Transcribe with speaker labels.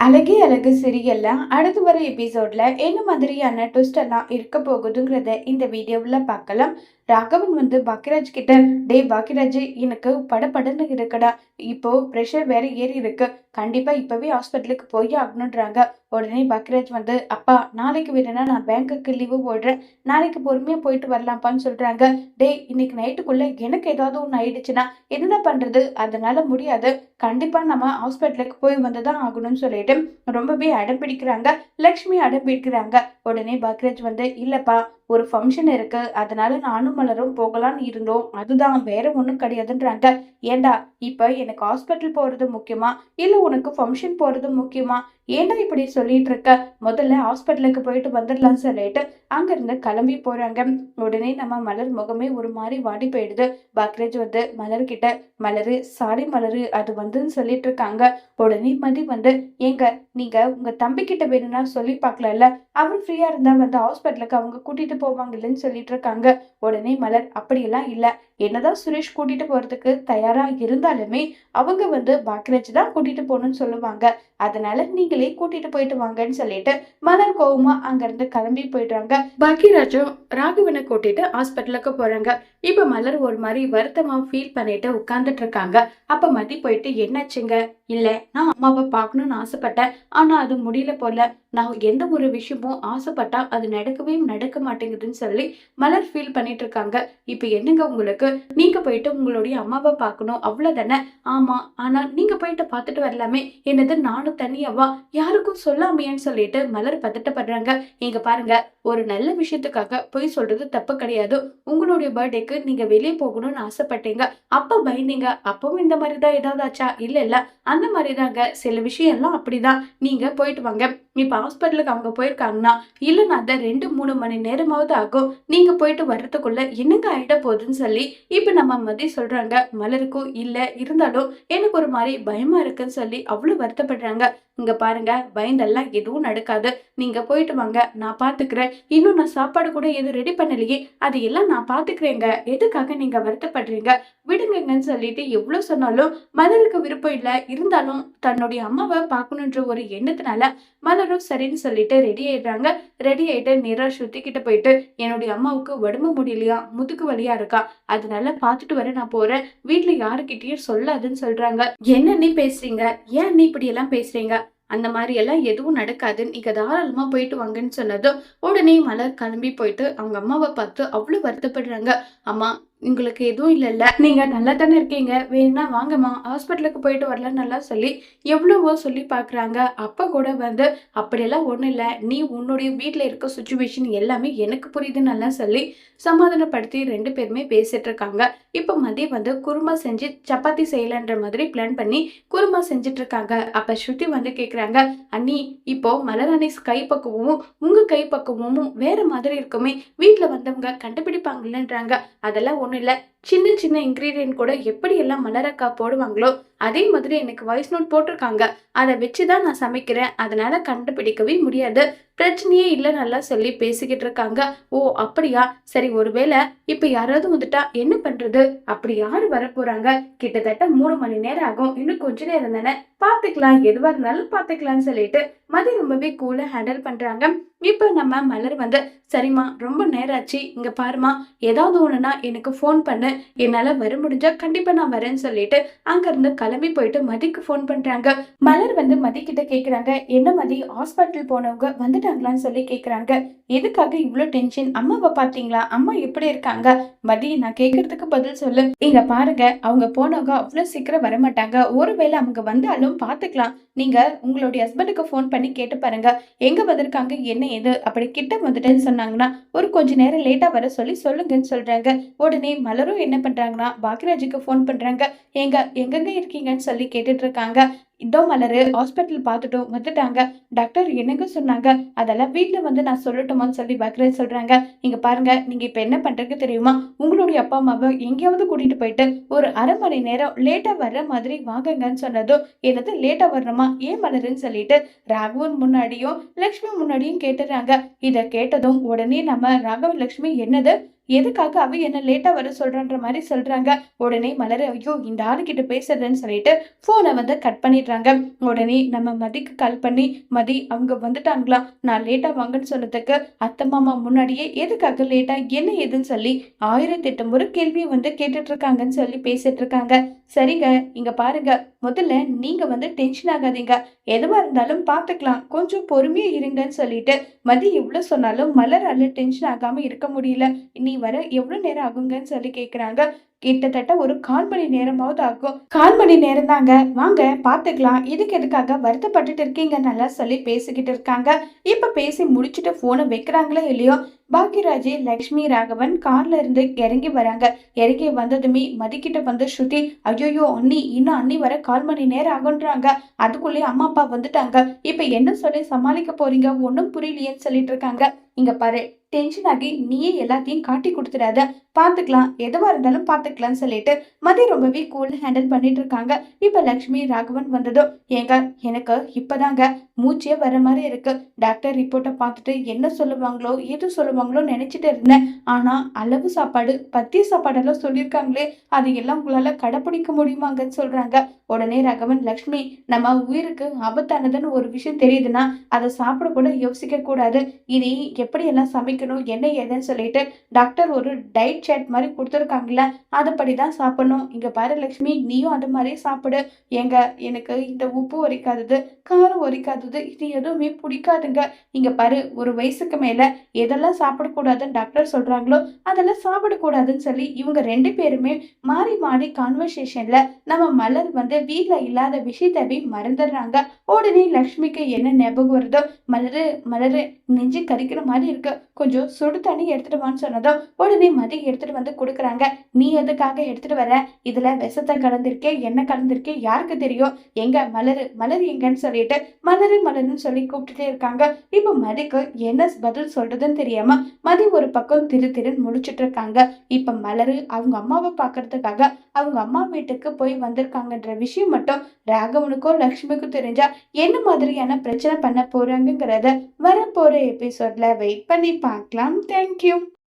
Speaker 1: அழகே அழகு சீரியல்ல அடுத்து வர எபிசோட்ல என்ன மாதிரியான ட்விஸ்ட் எல்லாம் இருக்க போகுதுங்கிறத இந்த வீடியோவில் பார்க்கலாம். ராகவன் பாக்கியராஜ் கிட்ட, டே பாக்கியராஜ், எனக்கு படபடன்னு இருக்குடா, இப்போ ப்ரெஷர் வேற ஏறி இருக்கு, கண்டிப்பா இப்பவே ஹாஸ்பிட்டலுக்கு போய் ஆகணுன்றாங்க. உடனே பாக்கியராஜ் அப்பா நாளைக்கு வேணும்னா நான் பேங்க்குக்கு லீவு போடுறேன், நாளைக்கு பொறுமையா போயிட்டு வரலாம்ப்பான்னு சொல்றாங்க. டே, இன்னைக்கு நைட்டுக்குள்ள எனக்கு ஏதாவது ஒன்று ஆயிடுச்சுன்னா என்ன பண்றது, அதனால முடியாது, கண்டிப்பா நம்ம ஹாஸ்பிட்டலுக்கு போய் வந்துதான் ஆகணும்னு சொல்லிட்டு ரொம்பவே அடம் பிடிக்கிறாங்க. லக்ஷ்மி அடம் பிடிக்கிறாங்க. உடனே பாக்யராஜ் இல்லப்பா, ஒரு ஃபங்க்ஷன் இருக்கு, அதனால நானும் மலரும் போகலான்னு இருந்தோம், அதுதான், வேற ஒண்ணும் கிடையாதுன்றாங்க. ஏண்டா, இப்ப எனக்கு ஹாஸ்பிட்டல் போறது முக்கியமா இல்ல உனக்கு ஃபங்க்ஷன் போறது முக்கியமா? ஏண்டா இப்படி சொல்லிட்டு இருக்க? முதல்ல ஹாஸ்பிட்டலுக்கு போயிட்டு வந்துடலாம் சொல்லிட்டு அங்க இருந்து கிளம்பி போறாங்க. உடனே நம்ம மலர் முகமே ஒரு மாதிரி வாடி போயிடுது. பாக்யராஜ் மலர் கிட்ட, மலரு சாரி மலரு, அது சொல்லிட்டு இருக்காங்க. உடனே மதி ஏங்க, நீங்க உங்க தம்பி கிட்ட வேணும்னா சொல்லி பார்க்கலாம்ல, அவர் ஃப்ரீயா இருந்தா ஹாஸ்பிட்டலுக்கு அவங்க கூட்டிட்டு போவாங்கல்லன்னு சொல்லிட்டு இருக்காங்க. உடனே மலர், அப்படியெல்லாம் இல்ல, என்னதான் சுரேஷ் கூட்டிட்டு போறதுக்கு தயாரா இருந்தாலுமே அவங்க பாக்யராஜ் தான் கூட்டிட்டு போகணும்னு சொல்லுவாங்க, அதனால நீங்களே கூட்டிட்டு போயிட்டு வாங்கன்னு சொல்லிட்டு மலர் கோவமா அங்க இருந்து கிளம்பி போயிடுறாங்க. பாக்யராஜும் ராகவனை கூட்டிட்டு ஹாஸ்பிட்டலுக்கு போறாங்க. இப்ப மலர் ஒரு மாதிரி வருத்தமா ஃபீல் பண்ணிட்டு உட்கார்ந்துட்டு இருக்காங்க. அப்ப மதி என்னாச்சுங்க? இல்ல, நான் அம்மாவை பார்க்கணும்னு ஆசைப்பட்டேன், ஆனா அது முடியல போல, நான் எந்த ஒரு விஷயமும் ஆசைப்பட்டா அது நடக்க மாட்டேங்குதுன்னு சொல்லி மலர் ஃபீல் பண்ணிட்டு இருக்காங்க. இப்ப என்னங்க உங்களுக்கு, நீங்க போயிட்டு உங்களுடைய அம்மாவை பார்க்கணும் அவ்வளவுதானே? ஆமா, ஆனா நீங்க போயிட்டு பார்த்துட்டு வரலாமே, என்னது நானும் தனியாவா, யாருக்கும் சொல்லாமையான்னு சொல்லிட்டு மலர் பதட்டப்படுறாங்க. இங்க பாருங்க, ஒரு நல்ல விஷயத்துக்காக போய் சொல்றது தப்பு கிடையாது. உங்களுடைய பர்த்டேக்கு நீங்க வெளியே போகணும்னு ஆசைப்பட்டீங்க, அப்ப பயந்தீங்க, அப்பவும் இந்த மாதிரிதான் ஏதாவது ஆச்சா? இல்ல, அந்த மாதிரிதாங்க, சில விஷயம் எல்லாம் அப்படிதான், நீங்க போயிட்டு வாங்க. இப்ப ஹாஸ்பிட்டலுக்கு அவங்க போயிருக்காங்கன்னா இல்லைன்னா அதை 2-3 மணி நேரமாவது ஆகும், நீங்க போயிட்டு வர்றதுக்குள்ள என்னங்க ஆயிட போகுதுன்னு சொல்லி இப்ப நம்ம மதி சொல்றாங்க. மலருக்கும் இல்ல இருந்தாலும் எனக்கு ஒரு மாதிரி பயமா இருக்குன்னு சொல்லி அவ்வளவு வருத்தப்படுறாங்க. இங்க பாருங்க, பயந்தெல்லாம் எதுவும் நடக்காது, நீங்க போயிட்டு வாங்க, நான் பாத்துக்கிறேன், இன்னும் நான் சாப்பாடு கூட எதுவும் ரெடி பண்ணலையே, அது எல்லாம் நான் பாத்துக்கிறேங்க, எதுக்காக நீங்க வருத்தப்படுறீங்க, விடுங்கன்னு சொல்லிட்டு எவ்வளவு சொன்னாலும் மலருக்கு விருப்பம் இல்ல. இருந்தாலும் தன்னுடைய அம்மாவை பார்க்கணுன்ற ஒரு எண்ணத்தினால மலரும் சரின்னு சொல்லிட்டு ரெடி ஆயிடுறாங்க. ரெடி ஆயிட்டு நேரா ஸ்ருதி கிட்ட போயிட்டு, என்னுடைய அம்மாவுக்கு உடம்பு முடியலையா, முதுகு வலியா இருக்கா, அதனால பாத்துட்டு வர நான் போறேன், வீட்டுல யாருக்கிட்டயும் சொல்லாதுன்னு சொல்றாங்க. என்ன நீ பேசுறீங்க, ஏன் நீ இப்படி எல்லாம் பேசுறீங்க, அந்த மாதிரி எல்லாம் எதுவும் நடக்காது, நீங்க தாராளமா போயிட்டு வாங்கன்னு சொன்னதும் உடனே மலர் கிளம்பி போயிட்டு அவங்க அம்மாவை பார்த்து அவ்வளவு வருத்தப்படுறாங்க. அம்மா, உங்களுக்கு எதுவும் இல்லைல்ல, நீங்க நல்லா தானே இருக்கீங்க, வேணா வாங்கம்மா ஹாஸ்பிட்டலுக்கு போயிட்டு வரலாம் நல்லா சொல்லி எவ்வளவோ சொல்லி பாக்குறாங்க. அப்ப கூட அப்படியெல்லாம் ஒண்ணும் இல்ல, நீ உன்னுடைய வீட்டுல இருக்க சுச்சுவேஷன் எல்லாமே எனக்கு புரியுதுன்னு நல்லா சொல்லி சமாதானப்படுத்தி 2 பேருமே பேசிட்டு இருக்காங்க. இப்ப மதியம் குருமா செஞ்சு சப்பாத்தி செய்யலன்ற மாதிரி பிளான் பண்ணி குருமா செஞ்சுட்டு இருக்காங்க. அப்ப ஸ்ருதி கேக்குறாங்க, அண்ணி, இப்போ மலராணி கை பக்குவமும் உங்க கை பக்குவமும் வேற மாதிரி இருக்குமே, வீட்டுல வந்தவங்க கண்டுபிடிப்பாங்களேன்றாங்க. அதெல்லாம் ஒண்ணும் இல்ல, சின்ன சின்ன இன்கிரீடியன்ட் கூட எப்படி எல்லாம் மலரக்கா போடுவாங்களோ அதே மாதிரி எனக்கு வாய்ஸ் நோட் போட்டிருக்காங்க, அதை வச்சுதான் நான் சமைக்கிறேன், அதனால கண்டுபிடிக்கவே முடியாது, பிரச்சனையே இல்லை நல்லா சொல்லி பேசிக்கிட்டு இருக்காங்க. ஓ அப்படியா, சரி, ஒருவேளை இப்ப யாராவது வந்துட்டா என்ன பண்றது, அப்படி யாரு வர போறாங்க, கிட்டத்தட்ட 3 மணி நேரம் ஆகும், இன்னும் கொஞ்ச நேரம் தானே, பாத்துக்கலாம், எதுவா இருந்தாலும் பாத்துக்கலாம்னு சொல்லிட்டு மதி ரொம்பவே கூலா ஹேண்டில் பண்றாங்க. இப்ப நம்ம மலர் சரிம்மா, ரொம்ப நேரம் ஆச்சு, இங்க பாருமா, ஏதாவது ஒண்ணுனா எனக்கு போன் பண்ணு, என்னால வர முடிஞ்சா கண்டிப்பா நான் வரேன்னு சொல்லிட்டு அங்க இருந்து கிளம்பி போயிட்டு மதிக்கு போன் பண்றாங்க. மலர் மதி கிட்ட கேக்குறாங்க, என்ன மதி, ஹாஸ்பிட்டல் போனவங்க வந்துட்டாங்களான்னு சொல்லி கேக்குறாங்க. எதுக்காக இவ்வளவு டென்ஷன், அம்மாவை பாத்தீங்களா, அம்மா எப்படி இருக்காங்க? மதி, நான் கேக்குறதுக்கு பதில் சொல்லு. இங்க பாருங்க, அவங்க போனவங்க அவ்வளவு சீக்கிரம் வரமாட்டாங்க, ஒருவேளை அவங்க வந்தாலும் பாத்துக்கலாம், நீங்க உங்களுடைய ஹஸ்பண்டுக்கு போன் பண்ணி கேட்டு பாருங்க, எங்க வந்திருக்காங்க என்ன ஏது, அப்படி கிட்ட வந்துட்டேன்னு சொன்னாங்கன்னா ஒரு கொஞ்ச நேரம் லேட்டா வர சொல்லி சொல்லுங்கன்னு சொல்றாங்க. உடனே மலரும் என்ன பண்றாங்கன்னா பாக்யராஜுக்கு போன் பண்றாங்க. எங்கெங்க இருக்கீங்கன்னு சொல்லி கேட்டுட்டு இருக்காங்க. இதோ மலரு, ஹாஸ்பிட்டல் பார்த்துட்டோம், வந்துட்டாங்க, டாக்டர் என்னங்க சொன்னாங்க, அதெல்லாம் வீட்டுல நான் சொல்லட்டுமான்னு சொல்லி பாக்யராஜ் சொல்றாங்க. இங்க பாருங்க, நீங்க இப்ப என்ன பண்றது தெரியுமா, உங்களுடைய அப்பா அம்மாவை எங்கேயாவது கூட்டிட்டு போயிட்டு ஒரு அரை மணி நேரம் லேட்டா வர்ற மாதிரி வாங்கங்கன்னு சொன்னதும், என்னது லேட்டா வரணுமா, ஏன் மலருன்னு சொல்லிட்டு ராகவன் முன்னாடியும் லக்ஷ்மி முன்னாடியும் கேட்டுறாங்க. இத கேட்டதும் உடனே நம்ம ராகவன் லக்ஷ்மி, என்னது எதுக்காக அவ என்ன லேட்டா வர சொல்றன்ற மாதிரி சொல்றாங்க. உடனே மலர் ஐயோ இந்த ஆளுகிட்ட பேசுறதுன்னு சொல்லிட்டு போனை வந்து கட் பண்ணிடுறாங்க. உடனே நம்ம மதிக்கு கால் பண்ணி மதி அவங்க வந்துட்டாங்களா, நான் லேட்டா வாங்கன்னு சொன்னதுக்கு அத்தை மாமா முன்னாடியே எதுக்காக லேட்டா என்ன ஏதுன்னு சொல்லி 1008 முறை கேள்வியை வந்து கேட்டுட்டு இருக்காங்கன்னு சொல்லி பேசிட்டு இருக்காங்க. சரிங்க, இங்க பாருங்க, முதல்ல நீங்க வந்து டென்ஷன் ஆகாதீங்க, எதுவா இருந்தாலும் பாத்துக்கலாம், கொஞ்சம் பொறுமையா இருங்கன்னு சொல்லிட்டு மதி எவ்வளவு சொன்னாலும் மலரால டென்ஷன் ஆகாம இருக்க முடியல. நீ வர எவ்வளவு நேரம் ஆகுங்கன்னு சொல்லி கேக்குறாங்க. கிட்டத்தட்ட ஒரு 1/4 மணி நேரமாவது ஆகும். 1/4 மணி நேரம் தாங்க, வாங்க பாத்துக்கலாம், இதுக்கு எதுக்காக வருத்தப்பட்டுட்டு இருக்கீங்க நல்லா சொல்லி பேசிக்கிட்டு இருக்காங்க. இப்ப பேசி முடிச்சுட்டு போனை வைக்கிறாங்களோ இல்லையோ, பாக்யராஜ் லக்ஷ்மி ராகவன் கார்ல இருந்து இறங்கி வராங்க. இறங்கி வந்ததுமே மதிக்கிட்ட வந்து ஸ்ருதி ஐயோ அண்ணி இன்னும் அண்ணி வர 1/4 மணி நேரம் ஆகுன்றாங்க, அதுக்குள்ளேயே அம்மா அப்பா வந்துட்டாங்க, இப்ப என்ன சொல்லி சமாளிக்க போறீங்க, ஒன்னும் புரியலையேன்னு சொல்லிட்டு இருக்காங்க. இங்க பாரு, டென்ஷன் ஆகி நீயே எல்லாத்தையும் காட்டி கொடுத்துடாத, பாத்துக்கலாம், எதுவா இருந்தாலும் பாத்துக்கலாம்னு சொல்லிட்டு மதி ரொம்பவே கூல் ஹேண்டில் பண்ணிட்டு இருக்காங்க. இப்ப லக்ஷ்மி ராகவன் வந்ததும் ஏங்க எனக்கு இப்பதாங்க மூச்சே வர மாதிரி இருக்கு, டாக்டர் ரிப்போர்ட்டை பார்த்துட்டு என்ன சொல்லுவாங்களோ எது சொல்லுவாங்களோ நினைச்சிட்டு இருந்தேன், ஆனா அளவு சாப்பாடு பத்திய சாப்பாடெல்லாம் சொல்லியிருக்காங்களே, அது எல்லாம் உங்களால கடைப்பிடிக்க முடியுமாங்கன்னு சொல்றாங்க. உடனே ராகவன் லக்ஷ்மி, நம்ம உயிருக்கு ஆபத்தானதுன்னு ஒரு விஷயம் தெரியுதுன்னா அதை சாப்பிட கூட யோசிக்க கூடாது, இனி எப்படி எல்லாம் சமைக்கணும் என்ன ஏதுன்னு சொல்லிட்டு டாக்டர் ஒரு டயட் சார்ட் மாதிரி கொடுத்துருக்காங்கல்ல, அதுபடிதான் சாப்பிடணும். இங்க பாரு லக்ஷ்மி, நீயும் அது மாதிரி சாப்பிடு. ஏங்க எனக்கு இந்த உப்பு உரைக்காதது காரம் உரைக்காதது இது எதுவுமே பிடிக்காதுங்க. இங்க பாரு, ஒரு வயசுக்கு மேல எதெல்லாம் சாப்பிடக்கூடாதுன்னு டாக்டர் சொல்றாங்களோ அதெல்லாம் சாப்பிடக்கூடாதுன்னு சொல்லி இவங்க 2 பேருமே மாறி மாறி கான்வர்சேஷன்ல நம்ம மலர் வந்து வீட்டுல இல்லாத விஷயத்தவே மறந்துடுறாங்க. உடனே லக்ஷ்மிக்கு என்ன ஞாபகம் வருதோ, மலரு மலரு நெஞ்சு கறிக்கிற மாதிரி இருக்கு, கொஞ்சம் சுடு தண்ணி எடுத்துட்டு வான்னு சொன்னதும் உடனே மதி எடுத்துட்டு வந்து கொடுக்குறாங்க. நீ எதுக்காக எடுத்துட்டு வர, இதுல விஷத்தை கலந்திருக்கே என்ன கலந்திருக்கே யாருக்கு தெரியும், எங்க மலரு மலர் எங்கன்னு சொல்லிட்டு மலரு மலர்னு சொல்லி கூப்பிட்டுட்டே இருக்காங்க. இப்ப மதிக்கு என்ன பதில் சொல்றதுன்னு தெரியாம மதி ஒரு பக்கம் திரு திருன்னு முடிச்சிட்டு இருக்காங்க. இப்ப மலரு அவங்க அம்மாவை பாக்குறதுக்காக அவங்க அம்மா வீட்டுக்கு போய் வந்திருக்காங்கன்ற விஷயம் மட்டும் ராகவனுக்கும் லக்ஷ்மிக்கும் தெரிஞ்சா என்ன மாதிரியான பிரச்சனை பண்ண போறாங்கிறத வரப்போற எபிசோட்ல வெயிட் பண்ணி பார்க்கலாம். தேங்க்யூ.